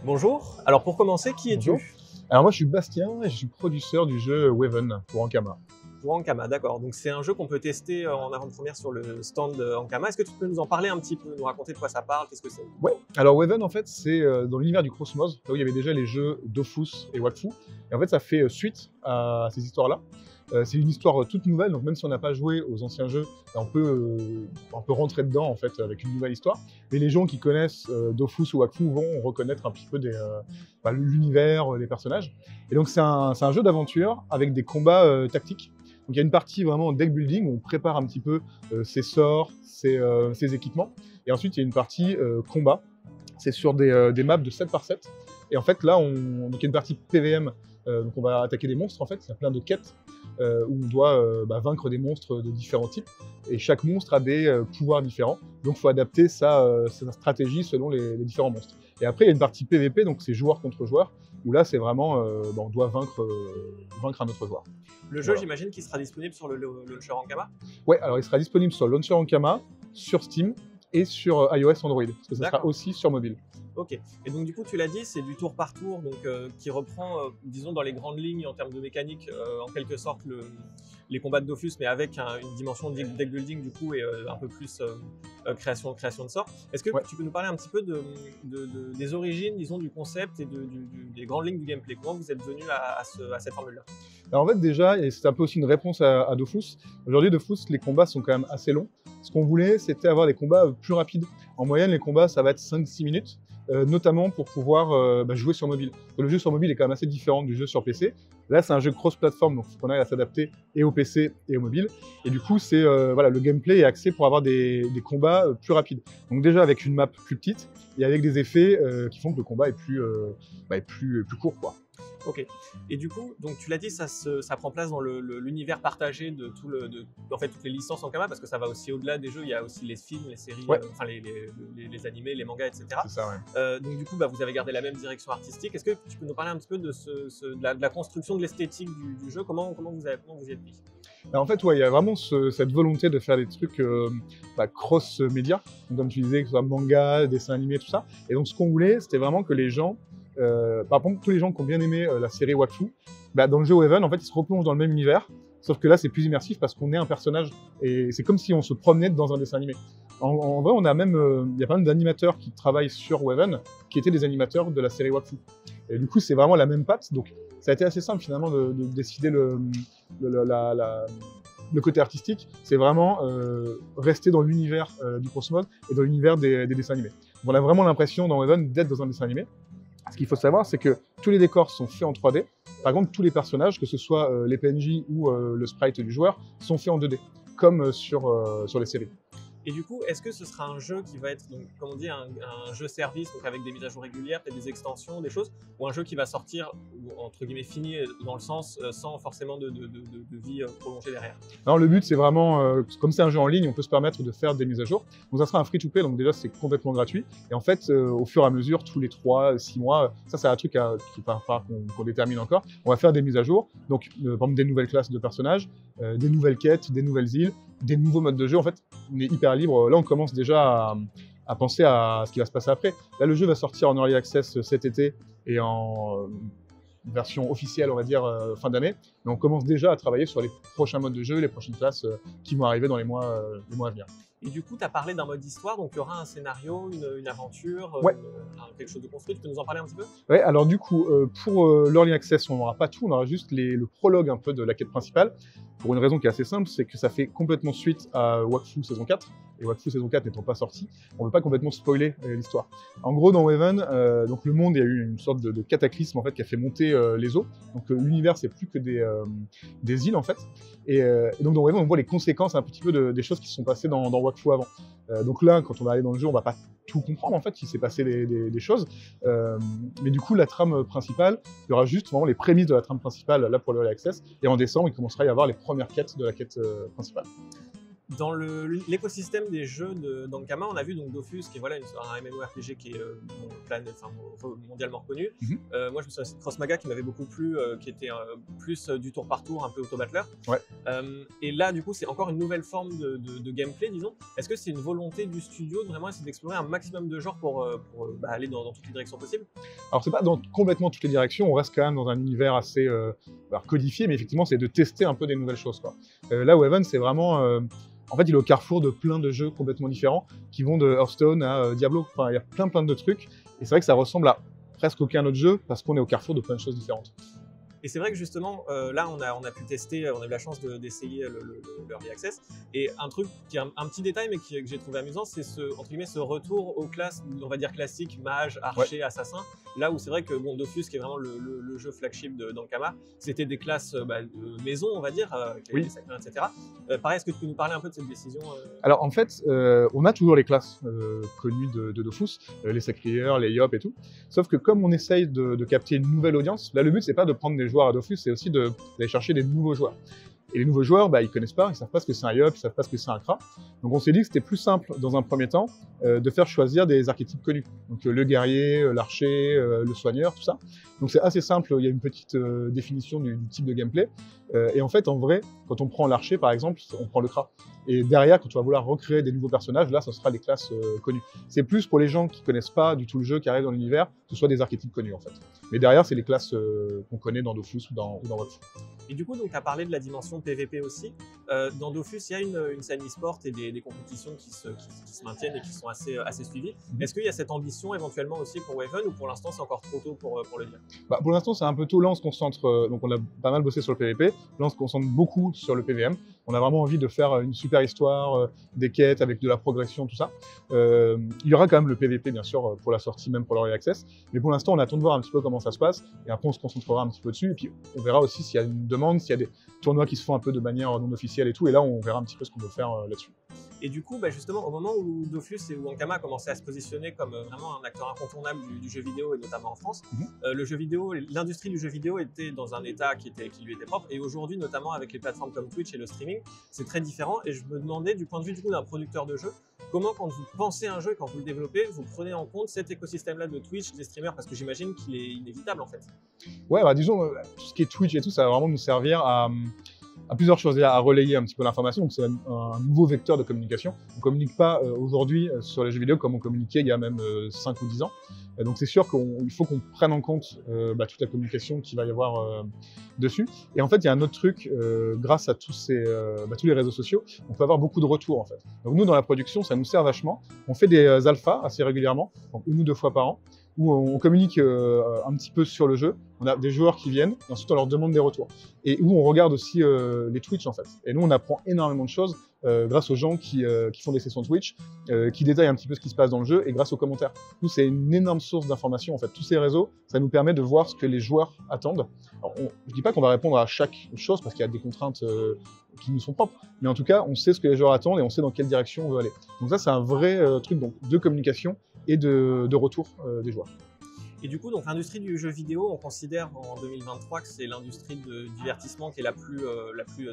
Bonjour. Alors pour commencer, qui Bonjour. es-tu? Alors moi je suis Bastien et je suis producteur du jeu Waven pour Ankama. Pour Ankama, d'accord. Donc c'est un jeu qu'on peut tester en avant-première sur le stand Ankama. Est-ce que tu peux nous en parler un petit peu, nous raconter de quoi ça parle, qu'est-ce que c'est? Ouais, alors Waven en fait c'est dans l'univers du Cosmos, là où il y avait déjà les jeux Dofus et Wakfu. Et en fait ça fait suite à ces histoires-là. C'est une histoire toute nouvelle, donc même si on n'a pas joué aux anciens jeux, on peut rentrer dedans en fait avec une nouvelle histoire. Mais les gens qui connaissent Dofus ou Wakfu vont reconnaître un petit peu l'univers, les personnages. Et donc c'est un jeu d'aventure avec des combats tactiques. Donc il y a une partie vraiment deck building où on prépare un petit peu ses sorts, ses équipements. Et ensuite il y a une partie combat. C'est sur des maps de 7 par 7. Et en fait là, donc il y a une partie PVM, donc on va attaquer des monstres en fait, il y a plein de quêtes où on doit vaincre des monstres de différents types. Et chaque monstre a des pouvoirs différents, donc il faut adapter sa stratégie selon les différents monstres. Et après il y a une partie PVP, donc c'est joueur contre joueur, où là c'est vraiment, on doit vaincre un autre joueur. Le jeu, Voilà. j'imagine qu'il sera disponible sur le launcher Ankama? Ouais, alors il sera disponible sur Launcher Ankama, sur Steam et sur iOS Android, parce que ça sera D'accord. aussi sur mobile. Ok. Et donc du coup, tu l'as dit, c'est du tour par tour, donc qui reprend, disons, dans les grandes lignes en termes de mécanique, en quelque sorte les combats de Dofus, mais avec une dimension de deck building du coup et un peu plus création de sorts. Est-ce que Ouais. tu peux nous parler un petit peu des origines, disons, du concept et des grandes lignes du gameplay? Comment vous êtes venu à cette formule-là? Alors en fait déjà, et c'est un peu aussi une réponse à Dofus, aujourd'hui Dofus, les combats sont quand même assez longs. Ce qu'on voulait, c'était avoir des combats plus rapides. En moyenne, les combats, ça va être 5-6 minutes, notamment pour pouvoir jouer sur mobile. Le jeu sur mobile est quand même assez différent du jeu sur PC. Là, c'est un jeu cross-platform, donc il faut qu'on aille à s'adapter et au PC et au mobile. Et du coup, le gameplay est axé pour avoir des combats plus rapides. Donc déjà avec une map plus petite et avec des effets qui font que le combat est plus court, quoi. Ok. Et du coup, donc tu l'as dit, ça prend place dans l'univers partagé de en fait, toutes les licences Ankama, parce que ça va aussi au-delà des jeux. Il y a aussi les films, les séries, Ouais. enfin les animés, les mangas, etc. C'est ça, ouais. Donc du coup, vous avez gardé la même direction artistique. Est-ce que tu peux nous parler un petit peu de la construction de l'esthétique du jeu? Comment vous y êtes pris? Alors en fait, ouais, il y a vraiment cette volonté de faire des trucs cross-média, comme tu disais, que ce soit manga, dessin animé, tout ça. Et donc ce qu'on voulait, c'était vraiment que les gens, par exemple, tous les gens qui ont bien aimé la série Wakfu, dans le jeu Waven, en fait, ils se replongent dans le même univers, sauf que là, c'est plus immersif parce qu'on est un personnage, et c'est comme si on se promenait dans un dessin animé. En vrai, on a même, il y a pas mal d'animateurs qui travaillent sur Waven, qui étaient des animateurs de la série Wakfu. Et du coup, c'est vraiment la même patte, donc ça a été assez simple finalement de décider le côté artistique. C'est vraiment rester dans l'univers du Cosmos et dans l'univers des dessins animés. Donc, on a vraiment l'impression dans Waven d'être dans un dessin animé. Ce qu'il faut savoir, c'est que tous les décors sont faits en 3D. Par contre, tous les personnages, que ce soit les PNJ ou le sprite du joueur, sont faits en 2D, comme sur les séries. Et du coup, est-ce que ce sera un jeu qui va être, donc, comme on dit, un jeu service, donc avec des mises à jour régulières, peut-être des extensions, des choses, ou un jeu qui va sortir, entre guillemets, fini dans le sens, sans forcément de vie prolongée derrière? Alors le but, c'est vraiment, comme c'est un jeu en ligne, on peut se permettre de faire des mises à jour. Donc ça sera un free-to-play, donc déjà c'est complètement gratuit. Et en fait, au fur et à mesure, tous les 3-6 mois, ça c'est un truc qu'il va falloir qu'on détermine encore, on va faire des mises à jour. Donc par exemple des nouvelles classes de personnages, des nouvelles quêtes, des nouvelles îles, des nouveaux modes de jeu. En fait, on est hyper libre. Là, on commence déjà à penser à ce qui va se passer après. Là, le jeu va sortir en Early Access cet été et en version officielle, on va dire, fin d'année. Mais on commence déjà à travailler sur les prochains modes de jeu, les prochaines classes qui vont arriver dans les mois à venir. Et du coup, tu as parlé d'un mode histoire, donc il y aura un scénario, une aventure, Ouais. quelque chose de construit. Tu peux nous en parler un petit peu? Ouais, alors du coup, pour l'Early Access, on n'aura pas tout, on aura juste le prologue un peu de la quête principale, pour une raison qui est assez simple, c'est que ça fait complètement suite à Wakfu saison 4, et Wakfu saison 4 n'étant pas sorti, on ne veut pas complètement spoiler l'histoire. En gros, dans Waven, donc le monde, il y a eu une sorte de cataclysme en fait, qui a fait monter les eaux, donc l'univers, c'est plus que des îles en fait, et donc dans Waven, on voit les conséquences un petit peu des choses qui se sont passées dans Wakfu avant. Donc là, quand on va aller dans le jeu, on va pas tout comprendre en fait, il s'est passé des choses, mais du coup, la trame principale, il y aura juste vraiment les prémices de la trame principale là pour le Early Access, et en décembre, il commencera à y avoir les premières quêtes de la quête principale. Dans l'écosystème des jeux d'Ankama, on a vu donc Dofus, qui est voilà, un MMORPG qui est mondialement reconnu. Moi, je me souviens de Crossmaga qui m'avait beaucoup plu, qui était plus du tour par tour, un peu auto-battler. Ouais. Et là, du coup, c'est encore une nouvelle forme de gameplay, disons. Est-ce que c'est une volonté du studio de vraiment essayer d'explorer un maximum de genres pour aller dans toutes les directions possibles? Alors, c'est pas dans complètement toutes les directions, on reste quand même dans un univers assez codifié, mais effectivement, c'est de tester un peu des nouvelles choses, quoi. Là où Heaven, c'est vraiment... en fait, il est au carrefour de plein de jeux complètement différents qui vont de Hearthstone à Diablo. Enfin, il y a plein de trucs. Et c'est vrai que ça ressemble à presque aucun autre jeu parce qu'on est au carrefour de plein de choses différentes. Et c'est vrai que justement, là, on a pu tester, on a eu la chance d'essayer le Early Access. Et un truc qui est un petit détail, mais que j'ai trouvé amusant, c'est entre guillemets, ce retour aux classes, on va dire classiques, mage, archer, assassin. Là où c'est vrai que Dofus, qui est vraiment le jeu flagship d'Ankama, c'était des classes de maison, on va dire, avec les sacriens, etc. Pareil, est-ce que tu peux nous parler un peu de cette décision Alors en fait, on a toujours les classes connues de Dofus, les sacrieurs, les yop et tout. Sauf que comme on essaye de capter une nouvelle audience, là le but c'est pas de prendre des joueurs à Dofus, c'est aussi d'aller chercher des nouveaux joueurs. Et les nouveaux joueurs, ils connaissent pas, ils savent pas ce que c'est un yop, ils savent pas ce que c'est un kra. Donc on s'est dit que c'était plus simple, dans un premier temps, de faire choisir des archétypes connus. Donc le guerrier, l'archer, le soigneur, tout ça. Donc c'est assez simple, il y a une petite définition du type de gameplay. Et en fait, en vrai, quand on prend l'archer par exemple, on prend le kra. Et derrière, quand tu vas vouloir recréer des nouveaux personnages, là, ça sera les classes connues. C'est plus pour les gens qui connaissent pas du tout le jeu, qui arrivent dans l'univers, que ce soit des archétypes connus en fait. Mais derrière, c'est les classes qu'on connaît dans Dofus ou dans WotF. Et du coup, tu as parlé de la dimension PVP aussi. Dans Dofus, il y a une scène e-sport et des compétitions qui se maintiennent et qui sont assez suivies. Est-ce qu'il y a cette ambition éventuellement aussi pour Waven, ou pour l'instant c'est encore trop tôt pour le dire? Pour l'instant, c'est un peu tôt. Là, on se concentre, donc on a pas mal bossé sur le PVP. Là, on se concentre beaucoup sur le PVM. On a vraiment envie de faire une super histoire, des quêtes avec de la progression, tout ça. Il y aura quand même le PVP, bien sûr, pour la sortie, même pour l'Early Access. Mais pour l'instant, on attend de voir un petit peu comment ça se passe. Et après, on se concentrera un petit peu dessus. Et puis, on verra aussi s'il y a une demande, s'il y a des tournois qui se font un peu de manière non officielle et tout. Et là, on verra un petit peu ce qu'on peut faire là-dessus. Et du coup, justement, au moment où Dofus et où Ankama a commencé à se positionner comme vraiment un acteur incontournable du jeu vidéo, et notamment en France, l'industrie du jeu vidéo était dans un état qui lui était propre. Et aujourd'hui, notamment avec les plateformes comme Twitch et le streaming, c'est très différent. Et je me demandais, du point de vue d'un producteur de jeu, comment, quand vous pensez un jeu et quand vous le développez, vous prenez en compte cet écosystème-là de Twitch, des streamers, parce que j'imagine qu'il est inévitable en fait. Ouais, disons, tout ce qui est Twitch et tout, ça va vraiment nous servir à plusieurs choses, à relayer un petit peu l'information. Donc c'est un nouveau vecteur de communication. On ne communique pas aujourd'hui sur les jeux vidéo comme on communiquait il y a même 5 ou 10 ans. Donc c'est sûr qu'il faut qu'on prenne en compte toute la communication qu'il va y avoir dessus. Et en fait, il y a un autre truc, grâce à tous les réseaux sociaux, on peut avoir beaucoup de retours en fait. Donc nous, dans la production, ça nous sert vachement. On fait des alphas assez régulièrement, donc 1 ou 2 fois par an, où on communique un petit peu sur le jeu. On a des joueurs qui viennent, et ensuite on leur demande des retours. Et où on regarde aussi les Twitch en fait. Et nous, on apprend énormément de choses grâce aux gens qui font des sessions Twitch, qui détaillent un petit peu ce qui se passe dans le jeu, et grâce aux commentaires. Nous, c'est une énorme source d'information en fait. Tous ces réseaux, ça nous permet de voir ce que les joueurs attendent. Alors, je dis pas qu'on va répondre à chaque chose, parce qu'il y a des contraintes qui nous sont propres. Mais en tout cas, on sait ce que les joueurs attendent et on sait dans quelle direction on veut aller. Donc ça, c'est un vrai truc donc, de communication et de retour des joueurs. Et du coup, donc l'industrie du jeu vidéo, on considère en 2023 que c'est l'industrie du divertissement qui est la plus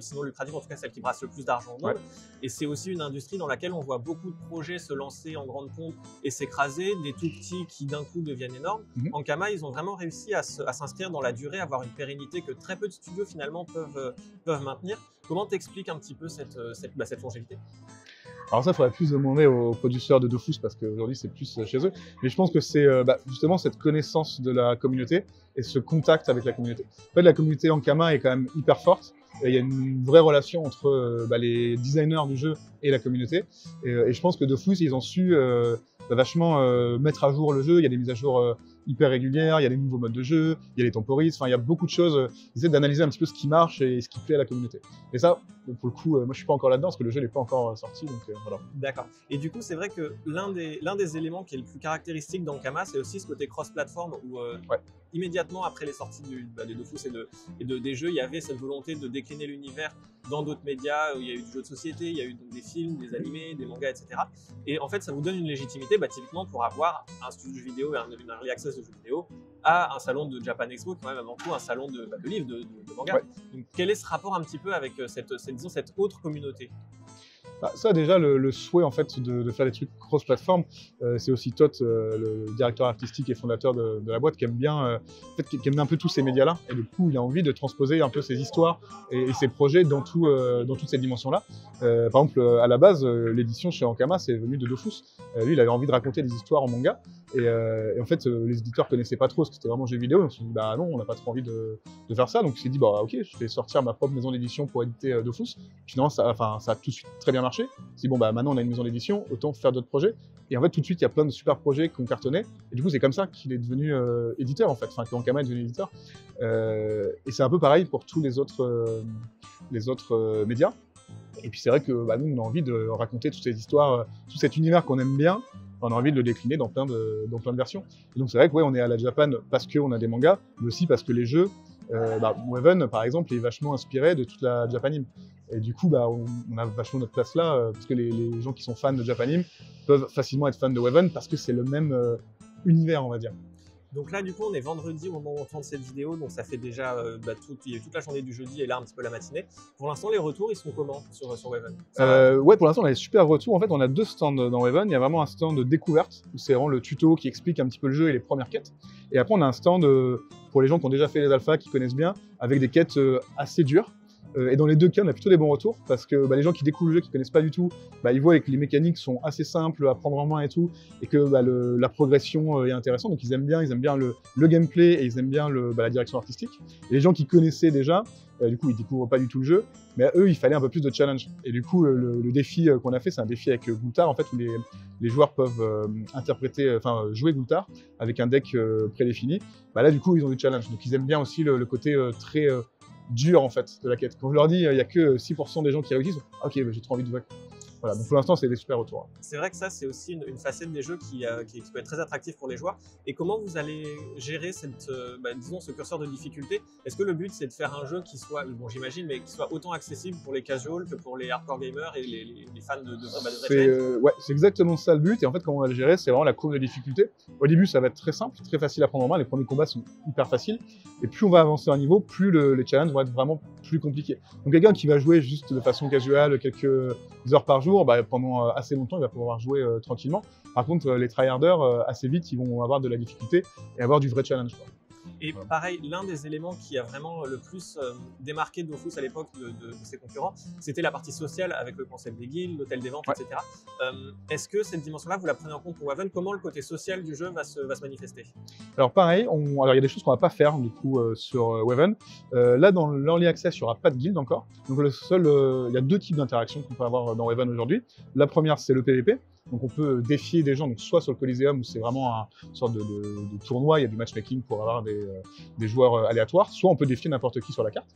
sinon lucrative, en tout cas celle qui brasse le plus d'argent au monde. Ouais. Et c'est aussi une industrie dans laquelle on voit beaucoup de projets se lancer en grande pompe et s'écraser, des tout petits qui d'un coup deviennent énormes. Ankama, ils ont vraiment réussi à s'inscrire dans la durée, à avoir une pérennité que très peu de studios finalement peuvent maintenir. Comment t'expliques un petit peu cette longévité? Alors ça, il faudrait plus demander aux producteurs de Dofus, parce qu'aujourd'hui, c'est plus chez eux. Mais je pense que c'est justement cette connaissance de la communauté et ce contact avec la communauté. En fait, la communauté Ankama est quand même hyper forte. Et il y a une vraie relation entre les designers du jeu et la communauté. Et je pense que Dofus, ils ont su vachement mettre à jour le jeu. Il y a des mises à jour hyper régulières, il y a des nouveaux modes de jeu, il y a les temporistes, enfin il y a beaucoup de choses. Ils essaient d'analyser un petit peu ce qui marche et ce qui plaît à la communauté. Et ça, pour le coup, moi je suis pas encore là-dedans parce que le jeu n'est pas encore sorti, donc voilà. D'accord. Et du coup, c'est vrai que l'un des éléments qui est le plus caractéristique d'Ankama, c'est aussi ce côté cross-platform où immédiatement après les sorties des Dofus et des jeux, il y avait cette volonté de décliner l'univers dans d'autres médias. Il y a eu du jeu de société, il y a eu donc des films, des animés, des mangas, etc. Et en fait, ça vous donne une légitimité, typiquement pour avoir un studio de jeux vidéo et un early access de jeux vidéo à un salon de Japan Expo, qui est quand même avant tout un salon de livres, de manga. Ouais. Donc, quel est ce rapport un petit peu avec cette autre communauté? Bah, ça déjà, le souhait en fait de faire des trucs cross-platform, c'est aussi Toth, le directeur artistique et fondateur de la boîte, qui aime bien, en fait, qui aime un peu tous ces médias-là, et du coup il a envie de transposer un peu ses histoires et ses projets dans toute cette dimension-là. Par exemple, à la base, l'édition chez Ankama, c'est venu de Dofus. Lui, il avait envie de raconter des histoires en manga, et en fait, les éditeurs connaissaient pas trop ce que c'était vraiment jeux vidéo, donc ils se sont dit bah non, on n'a pas trop envie de faire ça, donc il s'est dit bah ok, je vais sortir ma propre maison d'édition pour éditer Dofus. Finalement, ça a tout de suite très bien marché. C'est bon, bah maintenant on a une maison d'édition, autant faire d'autres projets. Et en fait, tout de suite, il y a plein de super projets qui ont cartonné. Et du coup, c'est comme ça qu'il est devenu éditeur, en fait. Enfin, qu'Ankama est devenu éditeur. Et c'est un peu pareil pour tous les autres médias. Et puis, c'est vrai que bah, nous, on a envie de raconter toutes ces histoires, tout cet univers qu'on aime bien. On a envie de le décliner dans plein de versions. Et donc, c'est vrai que ouais, on est à la Japan parce qu'on a des mangas, mais aussi parce que les jeux, Waven, par exemple, est vachement inspiré de toute la Japanime. Et du coup, bah, on a vachement notre place là, parce que les gens qui sont fans de Japanime peuvent facilement être fans de Waven parce que c'est le même univers, on va dire. Donc là, du coup, on est vendredi au moment où on tourne cette vidéo, donc ça fait déjà il y a eu toute la journée du jeudi et là un petit peu la matinée. Pour l'instant, les retours, ils sont comment sur Waven? Ouais, pour l'instant, on a des super retours. En fait, on a 2 stands dans Waven. Il y a vraiment un stand de découverte, où c'est vraiment le tuto qui explique un petit peu le jeu et les premières quêtes. Et après, on a un stand pour les gens qui ont déjà fait les alphas, qui connaissent bien, avec des quêtes assez dures. Et dans les 2 cas, on a plutôt des bons retours, parce que bah, les gens qui découvrent le jeu, qui connaissent pas du tout, bah, ils voient que les mécaniques sont assez simples à prendre en main et tout, et que bah, la progression est intéressante, donc ils aiment bien le gameplay, et ils aiment bien la direction artistique. Et les gens qui connaissaient déjà, du coup, ils découvrent pas du tout le jeu, mais à eux, il fallait un peu plus de challenge. Et du coup, le défi qu'on a fait, c'est un défi avec Gultar, en fait, où les joueurs peuvent jouer Gultar avec un deck prédéfini. Bah, là, du coup, ils ont du challenge. Donc, ils aiment bien aussi le côté très dur en fait de la quête. Quand je leur dis il n'y a que 6% des gens qui réussissent, ok, bah, j'ai trop envie de jouer. Voilà, donc pour l'instant, c'est des super retours. C'est vrai que ça, c'est aussi une facette des jeux qui peut être très attractive pour les joueurs. Et comment vous allez gérer disons, ce curseur de difficulté? Est-ce que le but, c'est de faire un jeu qui soit, bon, j'imagine, mais qui soit autant accessible pour les casuals que pour les hardcore gamers et les fans de vrai ouais, c'est exactement ça le but. Et en fait, comment on va le gérer, c'est vraiment la courbe de difficulté. Au début, ça va être très simple, très facile à prendre en main. Les premiers combats sont hyper faciles. Et plus on va avancer un niveau, plus les challenges vont être vraiment plus compliqués. Donc quelqu'un qui va jouer juste de façon casuale, quelques heures par jour, bah, pendant assez longtemps, il va pouvoir jouer tranquillement. Par contre, les tryharders, assez vite, ils vont avoir de la difficulté et avoir du vrai challenge, quoi. Et pareil, l'un des éléments qui a vraiment le plus démarqué Dofus à l'époque de ses concurrents, c'était la partie sociale avec le concept des guildes, l'hôtel des ventes, etc. Est-ce que cette dimension-là, vous la prenez en compte pour Waven? Comment le côté social du jeu va se manifester? Alors pareil, il y a des choses qu'on va pas faire du coup sur Waven. Là, dans l'Early Access, il n'y aura pas de guilde encore. Donc il y a 2 types d'interactions qu'on peut avoir dans Waven aujourd'hui. La première, c'est le PVP. Donc on peut défier des gens, donc soit sur le Coliseum où c'est vraiment une sorte de tournoi, il y a du matchmaking pour avoir des joueurs aléatoires, soit on peut défier n'importe qui sur la carte.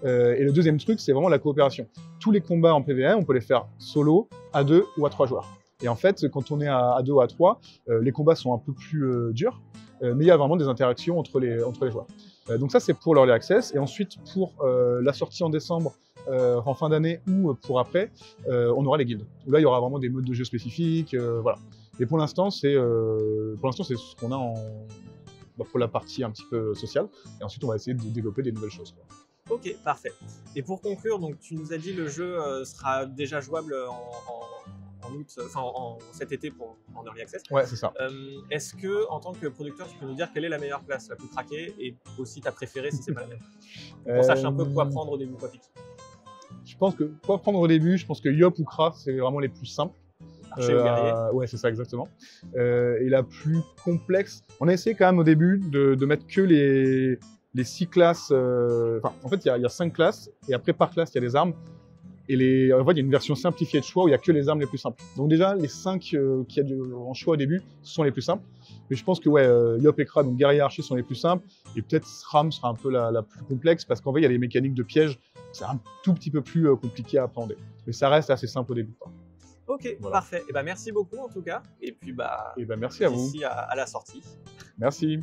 Et le deuxième truc, c'est vraiment la coopération. Tous les combats en PvE, on peut les faire solo, à 2 ou à 3 joueurs. Et en fait, quand on est à 2 ou à 3, les combats sont un peu plus durs, mais il y a vraiment des interactions entre les joueurs. Donc ça, c'est pour l'Early Access. Et ensuite, pour la sortie en décembre, en fin d'année ou pour après, on aura les guildes. Où là, il y aura vraiment des modes de jeu spécifiques, voilà. Et pour l'instant, c'est ce qu'on a pour la partie un petit peu sociale. Et ensuite, on va essayer de développer des nouvelles choses, quoi. Ok, parfait. Et pour conclure, donc tu nous as dit le jeu sera déjà jouable en août, cet été en Early Access. Ouais, c'est ça. Est-ce que, en tant que producteur, tu peux nous dire quelle est la meilleure place, la plus craquée, et aussi ta préférée si c'est pas la même? Qu'on sache un peu quoi prendre au début, quoi fixe. Je pense que quoi prendre au début, je pense que Yop ou Kra, c'est vraiment les plus simples. Archer ou guerrier. Ouais, c'est ça exactement. Et la plus complexe, on a essayé quand même au début de mettre que les 6 classes. En fait, il y a 5 classes, et après par classe, il y a des armes. Et en fait, il y a une version simplifiée de choix où il n'y a que les armes les plus simples. Donc déjà, les 5 qu'il y a en choix au début sont les plus simples. Mais je pense que Yop et Kra, donc guerrier et archer, sont les plus simples. Et peut-être SRAM sera un peu la plus complexe, parce qu'en fait, il y a des mécaniques de piège. C'est un tout petit peu plus compliqué à appréhender. Mais ça reste assez simple au début, quoi. Ok, voilà. Parfait. Et merci beaucoup en tout cas. Et puis merci à vous. D'ici à la sortie. Merci.